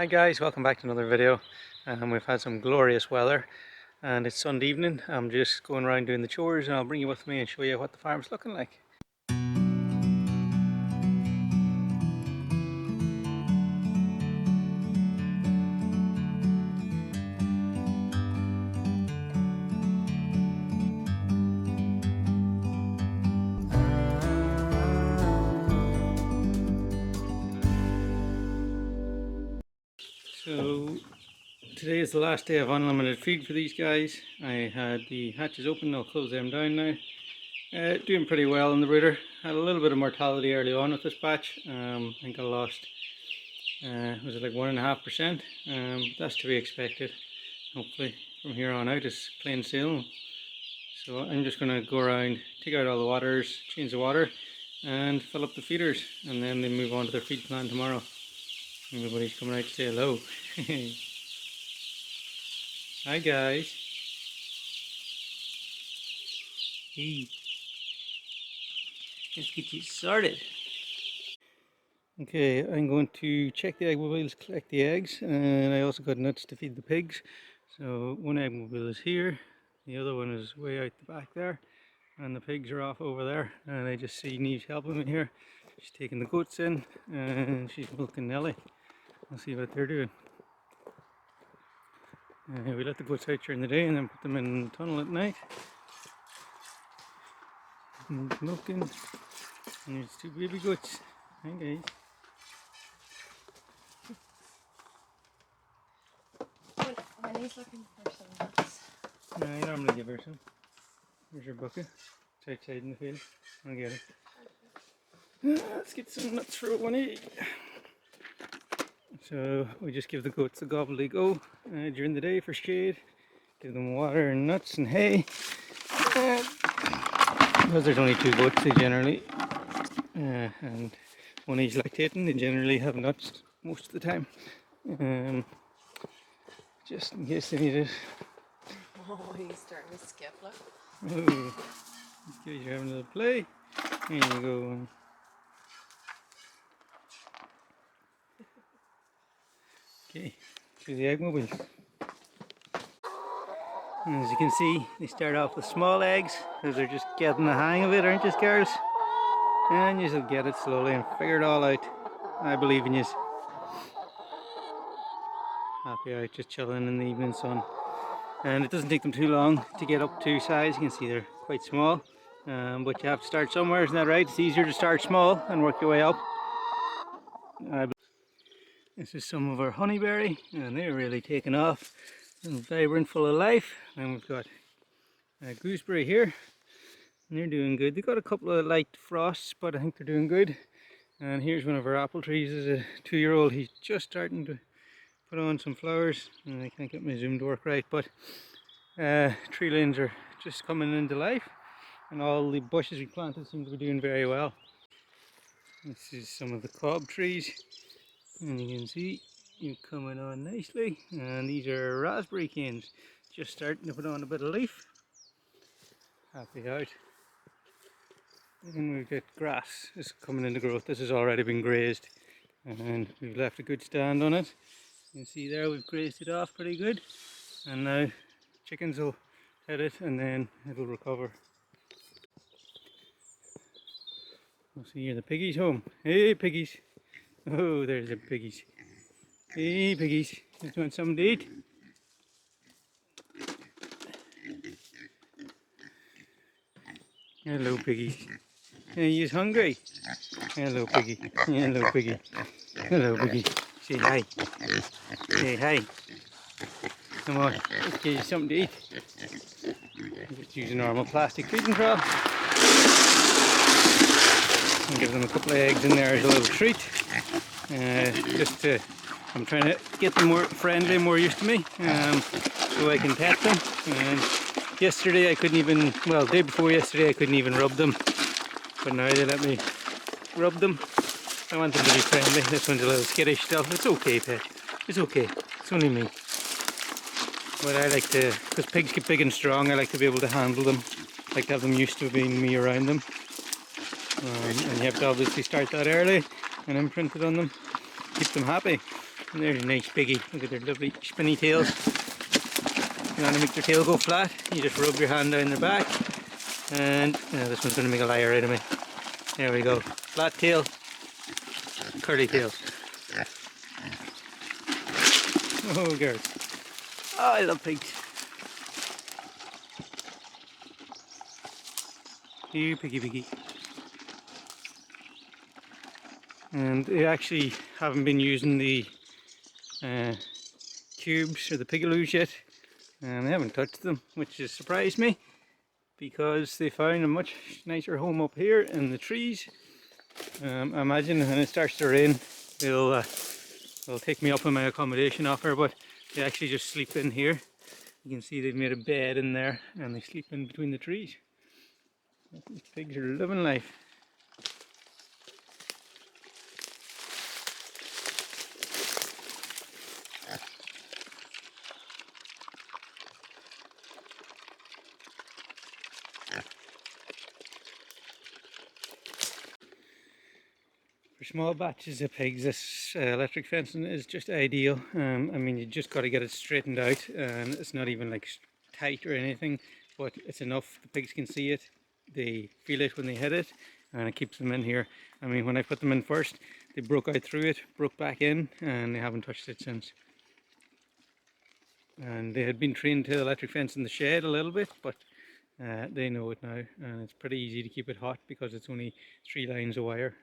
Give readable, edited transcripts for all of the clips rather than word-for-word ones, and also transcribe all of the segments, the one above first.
Hi guys, welcome back to another video. We've had some glorious weather and it's Sunday evening. I'm just going around doing the chores and I'll bring you with me and show you what the farm's looking like. So today is the last day of unlimited feed for these guys. I had the hatches open, I'll close them down now. Doing pretty well in the brooder. Had a little bit of mortality early on with this batch. I think I lost, was it like 1.5%? That's to be expected. Hopefully from here on out it's plain sailing. So I'm just going to go around, take out all the waters, change the water and fill up the feeders, and then they move on to their feed plan tomorrow. Everybody's coming out to say hello. Hi guys. Hey. Let's get you started. Okay, I'm going to check the egg mobiles, collect the eggs, and I also got nuts to feed the pigs. So one egg mobile is here, the other one is way out the back there, and the pigs are off over there, and I just see Neve's helping me here. She's taking the goats in and she's milking Nelly. I'll see what they're doing. We let the goats out during the day and then put them in the tunnel at night. And milking. And there's two baby goats. Hi guys. When he's looking for some nuts. No, I normally give her some. Here's your bucket. It's outside in the field. I'll get it. Let's get some nuts for one egg. So we just give the goats a gobbledygook during the day for shade. Give them water and nuts and hay. Because there's only two goats, they generally, and one is lactating, they generally have nuts most of the time. Just in case they need it. Oh, he's starting to skip, look. Oh, these guys are having a little play. There you go. Okay, to the egg mobiles. And as you can see, they start off with small eggs because they're just getting the hang of it, aren't you, girls? And you'll get it slowly and figure it all out. I believe in you. Happy out, just chilling in the evening sun. And it doesn't take them too long to get up to size. You can see they're quite small. But you have to start somewhere, isn't that right? It's easier to start small and work your way up. This is some of our honeyberry, and they're really taking off and vibrant, full of life. And we've got gooseberry here, and they're doing good. They've got a couple of light frosts, but I think they're doing good. And here's one of our apple trees. This is a 2-year-old. He's just starting to put on some flowers, and I can't get my zoom to work right, but tree lanes are just coming into life, and all the bushes we planted seem to be doing very well. This is some of the cob trees, and you can see you're coming on nicely. And these are raspberry canes, just starting to put on a bit of leaf. Happy out. And we've got grass is coming into growth. This has already been grazed, and we've left a good stand on it. You can see there we've grazed it off pretty good, and now chickens will hit it and then it'll recover. We'll see here the piggies home. Hey piggies! Oh, there's the piggies. Hey piggies, just want something to eat? Hello piggies. Are you hungry? Hello piggy. Hello piggy. Hello piggy. Say hi. Say hi. Come on, let's get you something to eat. Just use a normal plastic feeding trough. And give them a couple of eggs in there as a little treat. I'm trying to get them more friendly, more used to me, so I can pet them. And yesterday I couldn't even, well, the day before yesterday I couldn't even rub them. But now they let me rub them. I want them to be friendly. This one's a little skittish still. It's okay, pet. It's okay. It's only me. But I like to, because pigs get big and strong, I like to be able to handle them. I like to have them used to being me around them. And you have to obviously start that early and imprint it on them. Keep them happy. And there's a nice biggie. Look at their lovely spinny tails. If you want to make their tail go flat, you just rub your hand down their back. And this one's going to make a liar out of me. There we go. Flat tail, curly tails. Oh, girls. Oh, I love pigs. Here, piggy. And they actually haven't been using the cubes or the pigaloos yet. And they haven't touched them, which has surprised me, because they found a much nicer home up here in the trees. I imagine when it starts to rain, they'll take me up on my accommodation offer, but they actually just sleep in here. You can see they've made a bed in there and they sleep in between the trees. These pigs are living life. For small batches of pigs, this electric fencing is just ideal. I mean, you just got to get it straightened out, and it's not even like tight or anything, but it's enough. The pigs can see it, they feel it when they hit it, and it keeps them in here. I mean, when I put them in first, they broke out through it, broke back in, and they haven't touched it since. And they had been trained to electric fence in the shed a little bit, but they know it now, and it's pretty easy to keep it hot because it's only 3 lines of wire.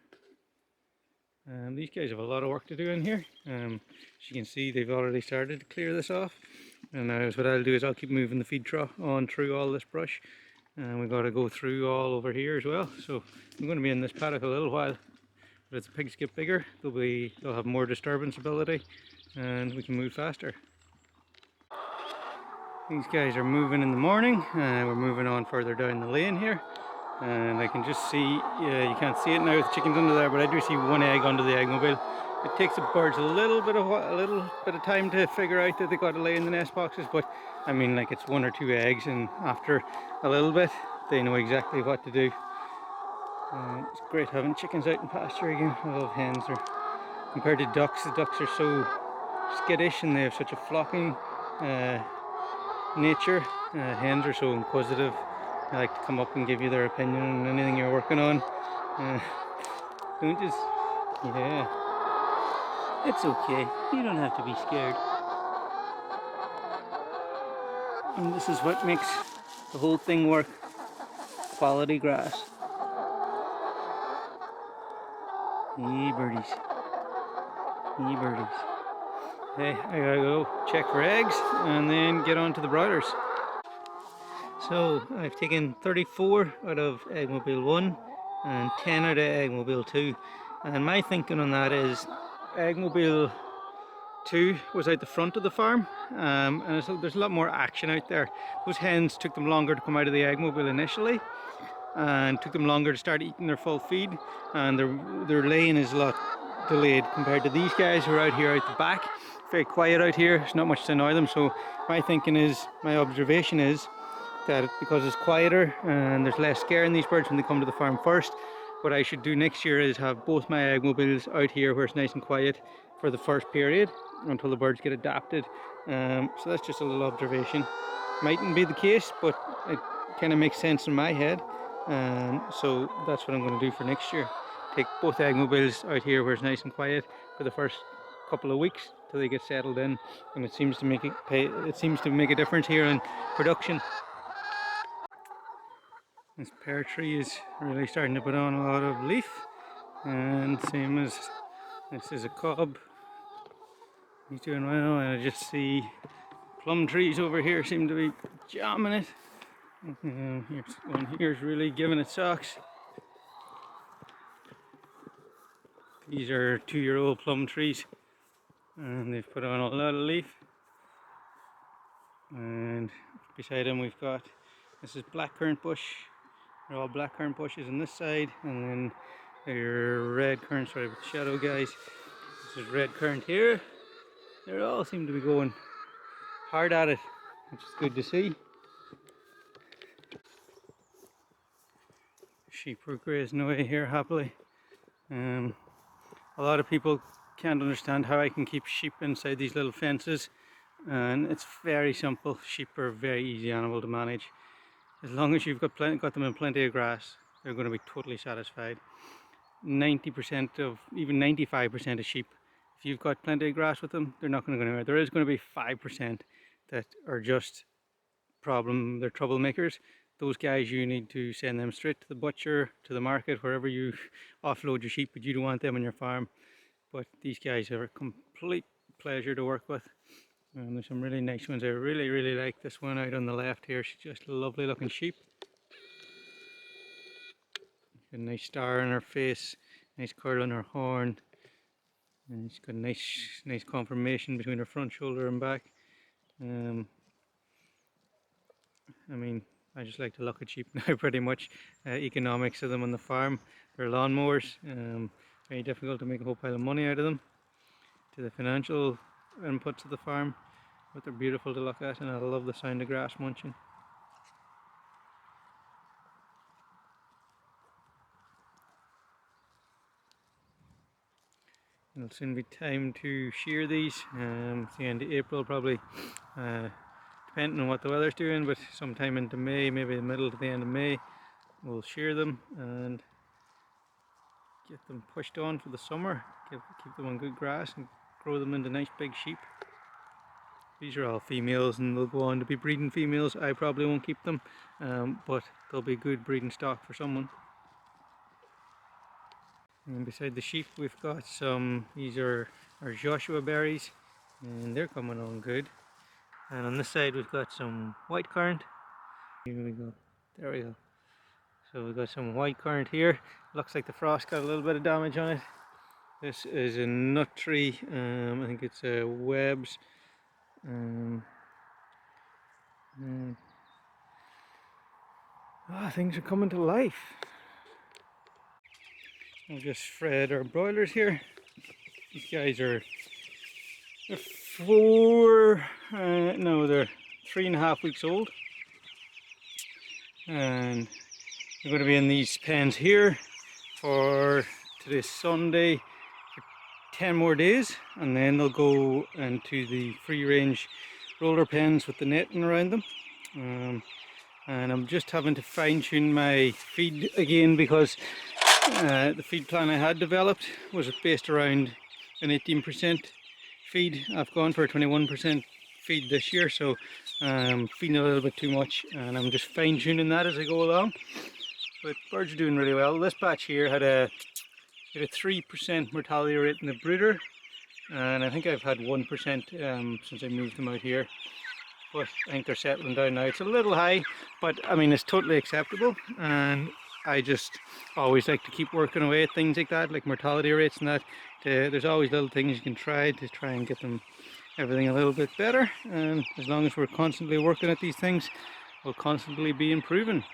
These guys have a lot of work to do in here. As you can see, they've already started to clear this off. And now what I'll do is I'll keep moving the feed trough on through all this brush. And we've got to go through all over here as well. So I'm going to be in this paddock a little while. But as the pigs get bigger, they'll have more disturbance ability and we can move faster. These guys are moving in the morning. We're moving on further down the lane here. And I can just see, you can't see it now with the chickens under there, but I do see one egg under the eggmobile. It takes the birds a little bit of time to figure out that they've got to lay in the nest boxes, but I mean, like, it's 1 or 2 eggs, and after a little bit they know exactly what to do. It's great having chickens out in pasture again. I love hens. Compared to ducks, the ducks are so skittish and they have such a flocking nature. Hens are so inquisitive. They like to come up and give you their opinion on anything you're working on. Don't just, yeah, it's okay. You don't have to be scared. And this is what makes the whole thing work. Quality grass. Yee birdies. Yee birdies. Hey, I gotta go check for eggs and then get on to the broilers. So I've taken 34 out of eggmobile 1 and 10 out of eggmobile 2, and my thinking on that is eggmobile 2 was out the front of the farm, and so there's a lot more action out there. Those hens took them longer to come out of the eggmobile initially and took them longer to start eating their full feed, and their laying is a lot delayed compared to these guys who are out here out the back. Very quiet out here, there's not much to annoy them. So my thinking is, my observation is, that because it's quieter and there's less scare in these birds when they come to the farm first, what I should do next year is have both my eggmobiles out here where it's nice and quiet for the first period until the birds get adapted. So that's just a little observation. Mightn't be the case, but it kind of makes sense in my head. So that's what I'm going to do for next year. Take both eggmobiles out here where it's nice and quiet for the first couple of weeks till they get settled in, and it seems to make a difference here in production. This pear tree is really starting to put on a lot of leaf, and same as this is a cob. He's doing well, and I just see plum trees over here seem to be jamming it. Here's one here's really giving it socks. These are 2-year-old plum trees, and they've put on a lot of leaf. And beside them we've got, this is blackcurrant bush. They're all blackcurrant bushes on this side, and then they're red currant, sorry about the shadow guys. This is red currant here. They all seem to be going hard at it, which is good to see. Sheep are grazing away here happily. A lot of people can't understand how I can keep sheep inside these little fences, and it's very simple. Sheep are a very easy animal to manage. As long as you've got them in plenty of grass, they're going to be totally satisfied. 90% of, even 95% of sheep, if you've got plenty of grass with them, they're not going to go anywhere. There is going to be 5% that are just they're troublemakers. Those guys, you need to send them straight to the butcher, to the market, wherever you offload your sheep, but you don't want them on your farm. But these guys are a complete pleasure to work with. And there's some really nice ones. I really like this one out on the left here. She's just a lovely looking sheep. A nice star on her face, nice curl on her horn, and she's got a nice conformation between her front shoulder and back. I mean, I just like to look at sheep now pretty much. Economics of them on the farm. They're lawnmowers. Very difficult to make a whole pile of money out of them. To the financial inputs of the farm, but they're beautiful to look at, and I love the sound of grass munching. It'll soon be time to shear these. It's the end of April probably, depending on what the weather's doing, but sometime into May, maybe the middle to the end of May, we'll shear them and get them pushed on for the summer. Keep them on good grass and grow them into nice big sheep. These are all females and they'll go on to be breeding females. I probably won't keep them, but they'll be good breeding stock for someone. And beside the sheep we've got these are our Joshua berries, and they're coming on good. And on this side we've got some white currant. Here we go, there we go. So we've got some white currant here. Looks like the frost got a little bit of damage on it. This is a nut tree, I think it's Webb's. Things are coming to life. I've just fed our broilers here. These guys are they're 3.5 weeks old, and they're going to be in these pens here for today's Sunday for 10 more days, and then they'll go into the free range roller pens with the netting around them. And I'm just having to fine tune my feed again, because the feed plan I had developed was based around an 18% feed. I've gone for a 21% feed this year, so I'm feeding a little bit too much, and I'm just fine tuning that as I go along. But birds are doing really well. This batch here had a 3% mortality rate in the brooder, and I think I've had 1% since I moved them out here. But I think they're settling down now. It's a little high, but I mean, it's totally acceptable, and I just always like to keep working away at things like that, like mortality rates and that. There's always little things you can try and get them everything a little bit better, and as long as we're constantly working at these things, we'll constantly be improving.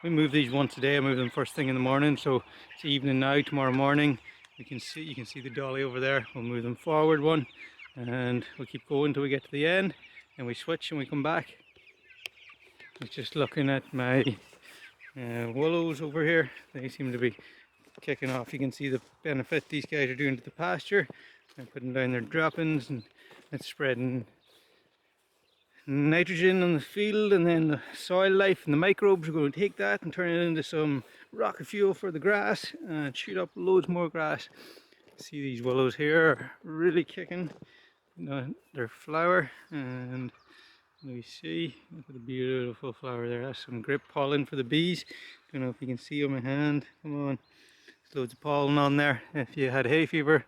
We move these once a day. I move them first thing in the morning, so it's evening now. Tomorrow morning you can see the dolly over there. We'll move them forward one, and we'll keep going until we get to the end, and we switch and we come back. I was just looking at my willows over here. They seem to be kicking off. You can see the benefit these guys are doing to the pasture. They're putting down their droppings, and it's spreading nitrogen on the field, and then the soil life and the microbes are going to take that and turn it into some rocket fuel for the grass and shoot up loads more grass. See, these willows here are really kicking their flower, and we see, look at the beautiful flower there. That's some grape pollen for the bees. Don't know if you can see on my hand. Come on, there's loads of pollen on there. If you had hay fever,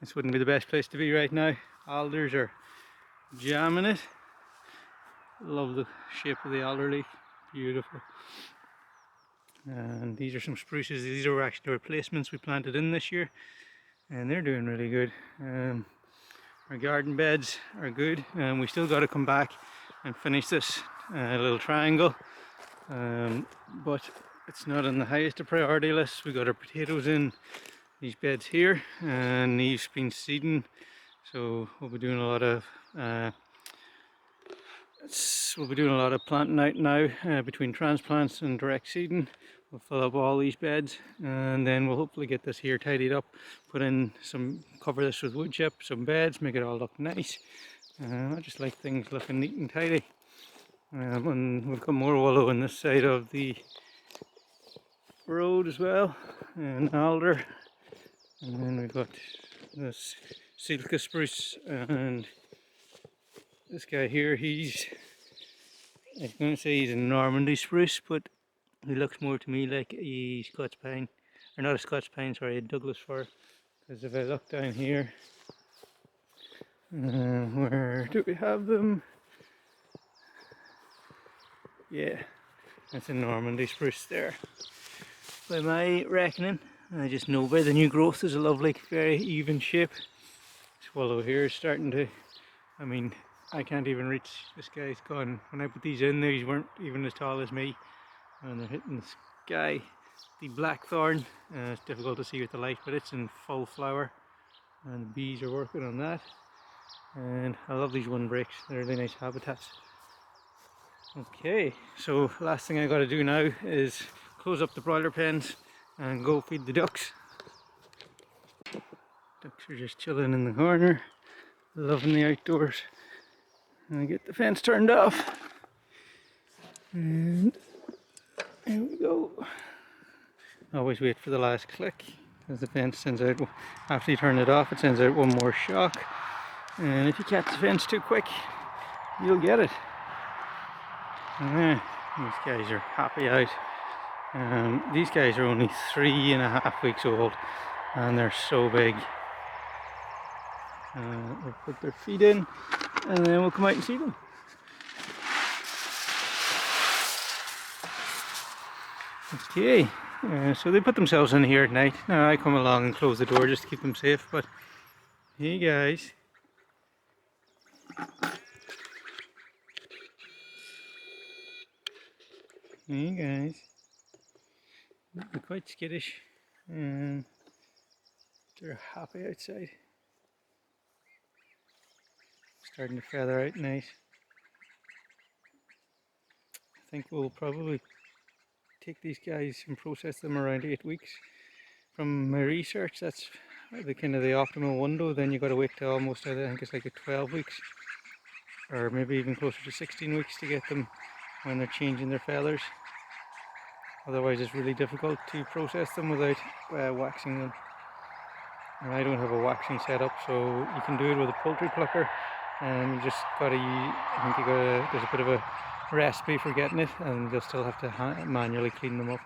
this wouldn't be the best place to be right now. Alders are jamming it. Love the shape of the alder leaf, beautiful. And these are some spruces. These are actually the replacements we planted in this year, and they're doing really good. Our garden beds are good, and we still got to come back and finish this little triangle, but it's not on the highest of priority list. We got our potatoes in these beds here, and these been seeding, so we'll be doing a lot of We'll be doing a lot of planting out now between transplants and direct seeding. We'll fill up all these beds and then we'll hopefully get this here tidied up, put in some, cover this with wood chip, some beds, make it all look nice. I just like things looking neat and tidy. And we've got more willow on this side of the road as well, and alder, and then we've got this Silka spruce, and this guy here, I was going to say he's a Normandy spruce, but he looks more to me like a Scots pine, or not a Scots pine, sorry, a Douglas fir, because if I look down here, where do we have them? Yeah, that's a Normandy spruce there. By my reckoning, I just know by the new growth, there's a lovely, very even shape. This willow here is starting to, I mean, I can't even reach, this guy's gone. When I put these in, these weren't even as tall as me, and they're hitting the sky. The blackthorn, it's difficult to see with the light, but it's in full flower, and the bees are working on that. And I love these windbreaks, they're really nice habitats. Okay, so last thing I got to do now is close up the broiler pens and go feed the ducks. Ducks are just chilling in the corner, loving the outdoors. And I get the fence turned off. And here we go. Always wait for the last click, because the fence sends out, after you turn it off, it sends out one more shock. And if you catch the fence too quick, you'll get it. These guys are happy out. These guys are only 3.5 weeks old, and they're so big. We'll put their feet in, and then we'll come out and see them. Okay, so they put themselves in here at night. Now I come along and close the door just to keep them safe, but hey guys. Hey guys. They're quite skittish, and they're happy outside. Starting to feather out nice. I think we'll probably take these guys and process them around 8 weeks. From my research, that's the kind of the optimal window. Then you got to wait till almost, I think it's like a 12 weeks, or maybe even closer to 16 weeks to get them when they're changing their feathers. Otherwise it's really difficult to process them without waxing them. And I don't have a waxing setup, so you can do it with a poultry plucker, and you just got to, I think there's a bit of a recipe for getting it, and you'll still have to manually clean them up.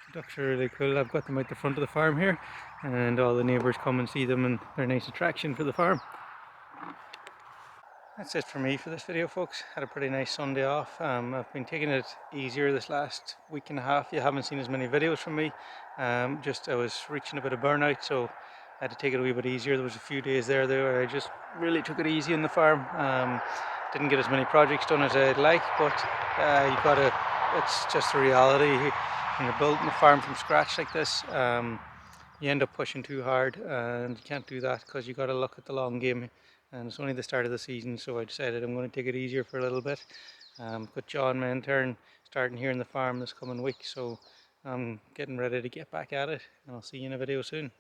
The ducks are really cool. I've got them out the front of the farm here, and all the neighbours come and see them, and they're a nice attraction for the farm. That's it for me for this video, folks. Had a pretty nice Sunday off. I've been taking it easier this last week and a half. You haven't seen as many videos from me. I was reaching a bit of burnout, so I had to take it a wee bit easier. There was a few days there where I just really took it easy in the farm. Didn't get as many projects done as I'd like, but it's just a reality. When you're building a farm from scratch like this, you end up pushing too hard, and you can't do that because you got to look at the long game. And it's only the start of the season, so I decided I'm going to take it easier for a little bit. Got John, my intern, starting here in the farm this coming week, so I'm getting ready to get back at it, and I'll see you in a video soon.